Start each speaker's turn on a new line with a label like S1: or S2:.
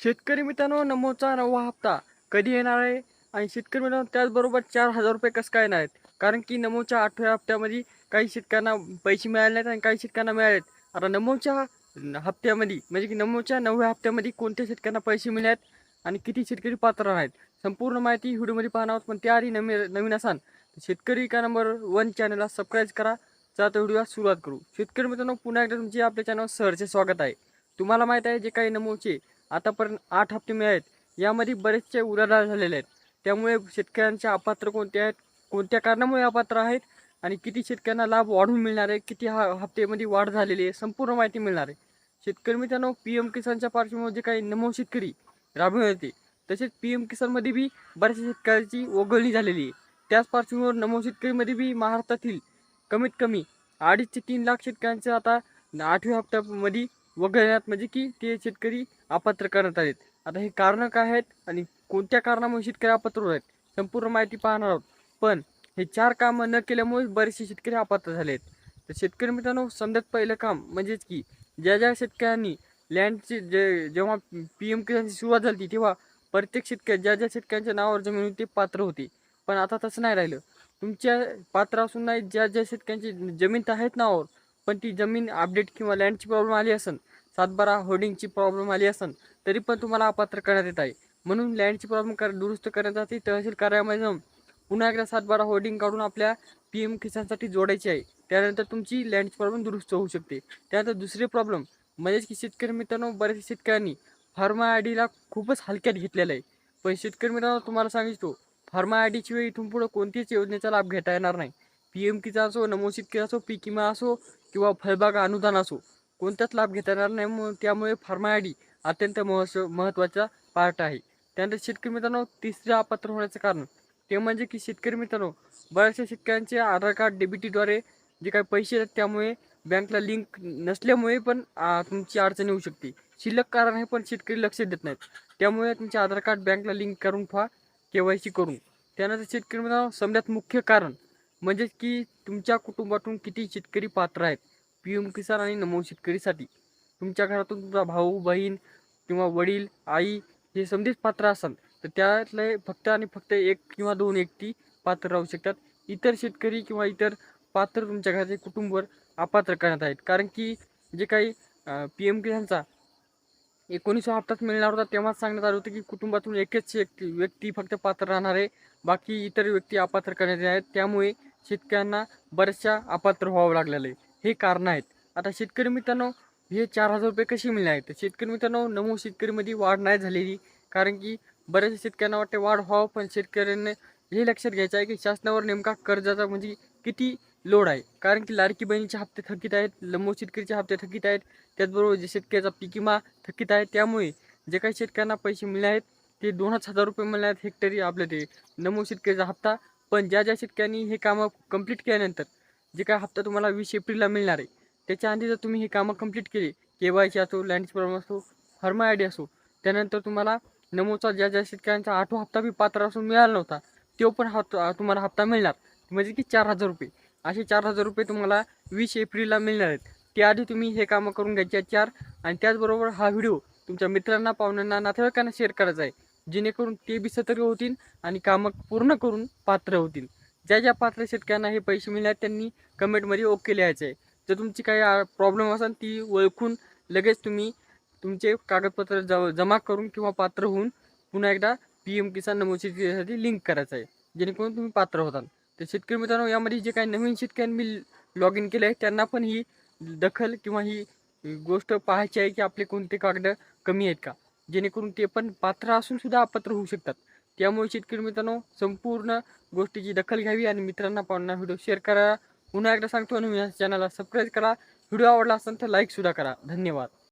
S1: शेतकरी मित्रांनो, नमोचा 9वा हप्ता कधी येणार आहे? आणि शेतकरी मित्रांनो त्याचबरोबर 4,000 रुपये कसं काय येणार आहेत? कारण की नमोच्या 8व्या हप्त्यामध्ये काही शेतकऱ्यांना पैसे मिळाले नाहीत आणि काही शेतकऱ्यांना मिळालेत. आता नमोच्या हप्त्यामध्ये म्हणजे की नमोच्या 9व्या हप्त्यामध्ये कोणत्या शेतकऱ्यांना पैसे मिळालेत आणि किती शेतकरी पात्र आहेत? संपूर्ण माहिती व्हिडिओमध्ये पाहणार आहोत. पण त्याआधी नवीन असाल तर शेतकरी का नंबर 1 चॅनलला सबस्क्राईब करा. चला तर व्हिडिओला सुरुवात करू. शेतकरी मित्रांनो, पुन्हा एकदा तुमचे आपल्या चॅनलवर सहर्ष स्वागत आहे. तुम्हाला माहीत आहे जे काही नमोचे आतापर्यंत 8 हप्ते मिळाले आहेत, यामध्ये बरेचसे उलाढाल झालेले आहेत. त्यामुळे शेतकऱ्यांचे अपात्र कोणते आहेत, कोणत्या कारणामुळे अपात्र आहेत आणि किती शेतकऱ्यांना लाभ वाढून मिळणार आहे, किती हप्त्यामध्ये वाढ झालेली आहे, संपूर्ण माहिती मिळणार आहे. शेतकरी मित्रांनो, PM किसानच्या पार्श्वभूमीवर जे काही नमो शेतकरी राबविण्यात येते, तसेच PM किसानमध्ये बी बऱ्याचशा शेतकऱ्यांची वगळणी झालेली आहे. त्याच पार्श्वभूमीवर नमो शेतकरीमध्ये बी महाराष्ट्रातील कमीत कमी 2.5 ते 3 लाख शेतकऱ्यांचे आता 8व्या हप्त्यामध्ये वगळण्यात म्हणजे की ते शेतकरी अपात्र करण्यात आलेत. आता हे कारणं काय आहेत आणि कोणत्या कारणामुळे शेतकरी अपात्र होत आहेत, संपूर्ण माहिती पाहणार आहोत. पण हे 4 कामं न केल्यामुळे बरेचसे शेतकरी अपात्र झाले आहेत. तर शेतकरी मित्रांनो, समजात पहिलं काम म्हणजेच की ज्या शेतकऱ्यांनी लँडची जेव्हा PM किसानची सुरुवात झाली तेव्हा प्रत्येक शेतकरी ज्या शेतकऱ्यांच्या नावावर जमीन होती ते पात्र होते. पण आता तसं नाही राहिलं. तुमच्या पात्र असून नाही, ज्या शेतकऱ्यांची जमीन तर आहेत नावावर, पण ती जमीन अपडेट किंवा लँडची प्रॉब्लेम आली असेल, 7/12 होर्डिंगची प्रॉब्लेम आली असेल, तरी पण तुम्हाला अपात्र करण्यात येत आहे. म्हणून लँडची प्रॉब्लेम दुरुस्त करण्यासाठी तहसील कार्यालयामध्ये जाऊन पुन्हा एकदा 7/12 होर्डिंग काढून आपल्या PM किसानसाठी जोडायची आहे. त्यानंतर तुमची लँडची प्रॉब्लेम दुरुस्त होऊ शकते. त्यानंतर दुसरी प्रॉब्लेम म्हणजेच की शेतकरी मित्रांनो, बऱ्याच शेतकऱ्यांनी फार्मा आयडीला खूपच हलक्यात घेतलेलं आहे. पण शेतकरी मित्रांनो, तुम्हाला सांगितलो, फार्मा आयडीची वेळी इथून पुढे कोणतीच योजनेचा लाभ घेता येणार नाही. PM किसान असो, नमो शेतकरी असो, पीक विमा असो किंवा फळबाग अनुदान असो, कोणताच लाभ घेता येणार नाही. त्यामुळे फार्मा आयडी अत्यंत महत्त्वाचा पार्ट आहे. त्यानंतर शेतकरी मित्रांनो, तिसरे अपात्र होण्याचं कारण ते म्हणजे की शेतकरी मित्रांनो, बऱ्याचशा शेतकऱ्यांचे आधार कार्ड डीबीटीद्वारे जे काही पैसे आहेत त्यामुळे बँकला लिंक नसल्यामुळे पण तुमची अडचण येऊ शकते. शिल्लक कारण आहे पण शेतकरी लक्ष देत नाहीत. त्यामुळे तुमचे आधार कार्ड बँकला लिंक करून ठेवा, KYC करून. त्यानंतर शेतकरी मित्रांनो, सगळ्यात मुख्य कारण म्हणजे की तुमच्या कुटुंबातून किती शेतकरी पात्र आहेत PM किसान आणि नमो शेतकरीसाठी. तुमच्या घरातून तुमचा भाऊ, बहीण किंवा वडील, आई हे समधीच पात्र असाल तर त्यातले फक्त आणि फक्त 1 किंवा 2 व्यक्ती पात्र राहू शकतात. इतर शेतकरी किंवा इतर पात्र तुमच्या घराचे कुटुंबवर अपात्र करण्यात आहेत. कारण की जे काही PM किसानचा 19 हप्ताच मिळणार होता तेव्हाच सांगण्यात आलं होतं की कुटुंबातून एकच व्यक्ती फक्त पात्र राहणार आहे, बाकी इतर व्यक्ती अपात्र करण्यात येत आहेत. त्यामुळे शेतकऱ्यांना बऱ्याचशा अपात्र व्हावं लागलेलं आहे. हे कारण आहेत. आता शेतकरी मित्रांनो, हे 4,000 रुपये कसे मिळणार आहेत? तर शेतकरी मित्रांनो, नमो शेतकरीमध्ये वाढ नाही झालेली. कारण की बऱ्याचशा शेतकऱ्यांना वाटते वाढ व्हावं, पण शेतकऱ्यांनी हे लक्षात घ्यायचं आहे की शासनावर नेमका कर्जाचा म्हणजे किती लोड आहे. कारण की लाडकी बहिणीचे हप्ते थकीत आहेत, नमो शेतकरीचे हप्ते थकीत आहेत, त्याचबरोबर जे शेतकऱ्याचा पीक विमा थकीत आहे. त्यामुळे जे काही शेतकऱ्यांना पैसे मिळले आहेत ते 2,000 रुपये मिळले आहेत हेक्टरी आपले ते नमो शेतकरीचा हप्ता. पण ज्या शेतकऱ्यांनी हे कामं कंप्लीट केल्यानंतर जे काय हप्ता तुम्हाला 20 एप्रिलला मिळणार आहे, त्याच्या आधी जर तुम्ही हे कामं कंप्लीट केली, KYC असो, लँडची प्रॉब्लेम असो, फार्मा आयडी असो, त्यानंतर तुम्हाला नमोचा ज्या शेतकऱ्यांचा 8वा हप्ता बी पात्र असून मिळाला नव्हता, तो पण तुम्हाला हप्ता मिळणार. म्हणजे की 4,000 रुपये. असे 4,000 रुपये तुम्हाला 20 एप्रिलला मिळणार आहेत. त्याआधी तुम्ही हे कामं करून घ्यायचे आहेत 4. आणि त्याचबरोबर हा व्हिडिओ तुमच्या मित्रांना, पाहुण्यांना, नातेवाईकांना शेअर करायचा आहे, जेणेकरून ते बी सतर्क होतील आणि कामं पूर्ण करून पात्र होतील. ज्या पात्र शेतकऱ्यांना हे पैसे मिळाले त्यांनी कमेंटमध्ये ओके लिहायचं आहे. जर तुमची काही प्रॉब्लेम असेल ती ओळखून लगेच तुम्ही तुमचे कागदपत्र जमा करून किंवा पात्र होऊन पुन्हा एकदा PM किसान नमो शेतकरीसाठी लिंक करायचं आहे, जेणेकरून तुम्ही पात्र होताल. तर शेतकरी मित्रांनो, यामध्ये जे काही नवीन शेतकऱ्यांनी लॉग इन केलं आहे त्यांना पण ही दखल किंवा ही गोष्ट पाहायची आहे की आपले कोणते कागद कमी आहेत का, जेणेकरून ते पण पात्र असून सुद्धा अपात्र होऊ शकतात. त्यामुळे शेतकरी मित्रांनो, संपूर्ण गोष्टीची दखल घ्यावी आणि मित्रांना, पाहुण्यांना व्हिडिओ शेअर करा. पुन्हा एकदा सांगतो, नवीन चॅनलला सबस्क्राईब करा. व्हिडिओ आवडला असेल तर लाईक सुद्धा करा. धन्यवाद.